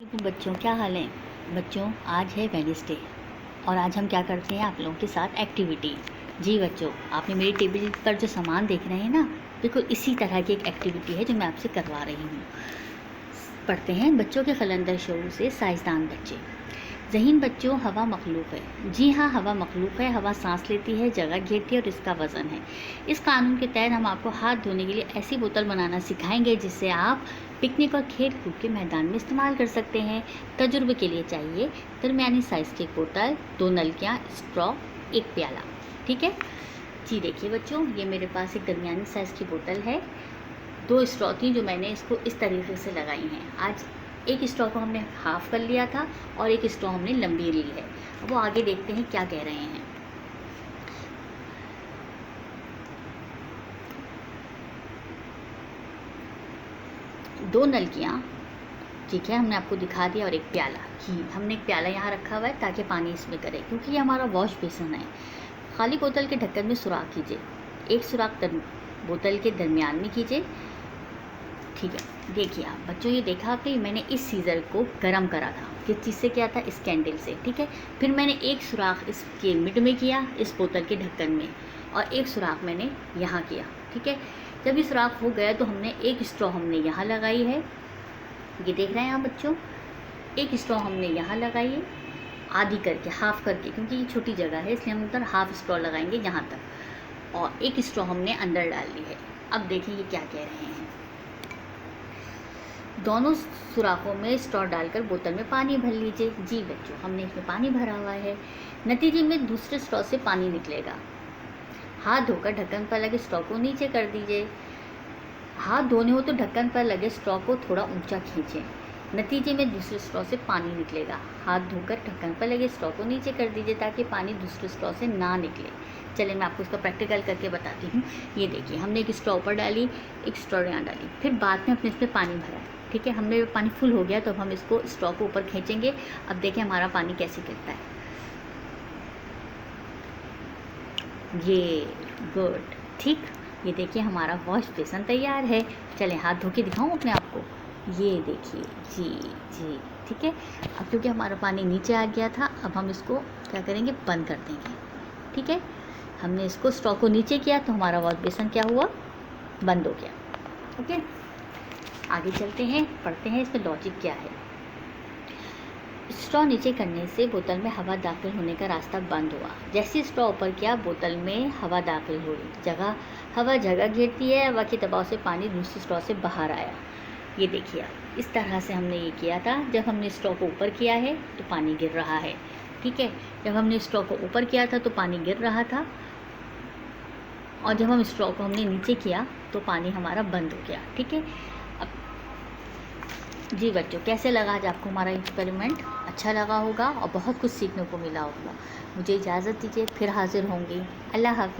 तो बच्चों क्या हाल है। बच्चों आज है वेडनेसडे और आज हम क्या करते हैं आप लोगों के साथ एक्टिविटी। जी बच्चों, आपने मेरी टेबल पर जो सामान देख रहे हैं ना, बिल्कुल इसी तरह की एक एक्टिविटी है जो मैं आपसे करवा रही हूँ। पढ़ते हैं बच्चों के कलंदर शुरू से साइंसदान बच्चे। ज़हीन बच्चों, हवा मखलूक है। जी हाँ, हवा मखलूक है। हवा सांस लेती है, जगह घेरती है और इसका वज़न है। इस कानून के तहत हम आपको हाथ धोने के लिए ऐसी बोतल बनाना सिखाएंगे जिससे आप पिकनिक और खेल कूद के मैदान में इस्तेमाल कर सकते हैं। तजुर्बे के लिए चाहिए दरमियानी साइज़ की बोतल, 2 नलकियाँ, स्ट्रॉ, 1 प्याला। ठीक है जी। देखिए बच्चों, ये मेरे पास एक दरमियानी साइज़ की बोतल है। 2 स्ट्रॉ थी जो मैंने इसको इस तरीके से लगाई हैं। आज एक स्ट्रॉ को हमने हाफ़ कर लिया था और एक स्ट्रॉ हमने लंबी ली है। अब वो आगे देखते हैं क्या कह रहे हैं। दो नलकियाँ, ठीक है, हमने आपको दिखा दिया, और एक प्याला। ही हमने एक प्याला यहाँ रखा हुआ है ताकि पानी इसमें करे, क्योंकि ये हमारा वॉश बेसिन है। खाली बोतल के ढक्कन में सुराख कीजिए। एक सुराख बोतल के दरमियान में कीजिए। ठीक है, देखिए आप बच्चों, ये देखा आपने, मैंने इस सीज़र को गर्म करा था। किस चीज़ से किया था? इस कैंडल से। ठीक है, फिर मैंने एक सुराख इसके मिड में किया, इस बोतल के ढक्कन में, और एक सुराख मैंने यहाँ किया। ठीक है, जब ये सुराख हो गया तो हमने एक स्ट्रॉ हमने यहाँ लगाई है। ये देख रहे हैं आप बच्चों, एक स्ट्रॉ हमने यहाँ लगाई है, आधी करके, हाफ करके, क्योंकि ये छोटी जगह है इसलिए हम उधर हाफ स्ट्रॉ लगाएंगे यहाँ तक, और एक स्ट्रॉ हमने अंदर डाल ली है। अब देखिए ये क्या कह रहे हैं। दोनों सुराखों में स्ट्रॉ डालकर बोतल में पानी भर लीजिए। जी बच्चों, हमने इसमें पानी भरा हुआ है। नतीजे में दूसरे स्ट्रॉ से पानी निकलेगा। हाथ धोकर ढक्कन पर लगे स्ट्रॉ को नीचे कर दीजिए। हाथ धोने हो तो ढक्कन पर लगे स्ट्रॉ को थोड़ा ऊंचा खींचें। नतीजे में दूसरे स्ट्रॉ से पानी निकलेगा। हाथ धोकर ढक्कन पर लगे स्ट्रॉ को नीचे कर दीजिए ताकि पानी दूसरे स्ट्रॉ से ना निकले। चलिए मैं आपको इसका प्रैक्टिकल करके बताती हूँ। ये देखिए, हमने एक स्ट्रॉ ऊपर डाली, एक स्ट्रॉ यहाँ डाली, फिर बाद में अपने इसमें पानी भरा। ठीक है, हमने पानी फुल हो गया तो अब हम इसको स्ट्रॉ को ऊपर खींचेंगे। अब देखिए हमारा पानी कैसे गिरता है। ये गुड, ठीक। ये देखिए हमारा वॉश बेसन तैयार है। चले हाथ धो के दिखाऊँ अपने आप को। ये देखिए, जी जी, ठीक है। अब क्योंकि हमारा पानी नीचे आ गया था, अब हम इसको क्या करेंगे, बंद कर देंगे। ठीक है, हमने इसको स्ट्रॉ को नीचे किया तो हमारा वॉश बेसन क्या हुआ, बंद हो गया। ओके, आगे चलते हैं, पढ़ते हैं इसमें लॉजिक क्या है। स्ट्रॉ नीचे करने से बोतल में हवा दाखिल होने का रास्ता बंद हुआ। जैसे स्ट्रॉ ऊपर किया, बोतल में हवा दाखिल हुई। हवा जगह घेरती है। हवा के दबाव से पानी दूसरी स्ट्रॉ से बाहर आया। ये देखिए आप, इस तरह से हमने ये किया था। जब हमने स्ट्रॉ को ऊपर किया है तो पानी गिर रहा है। ठीक है, जब हमने स्ट्रॉ को ऊपर किया था तो पानी गिर रहा था, और जब हम स्ट्रॉ को हमने नीचे किया तो पानी हमारा बंद हो गया। ठीक है, अब जी बच्चों, कैसे लगा आज आपको हमारा एक्सपेरिमेंट? अच्छा लगा होगा और बहुत कुछ सीखने को मिला होगा। मुझे इजाज़त दीजिए, फिर हाजिर होंगी। अल्लाह हाफ़िज़।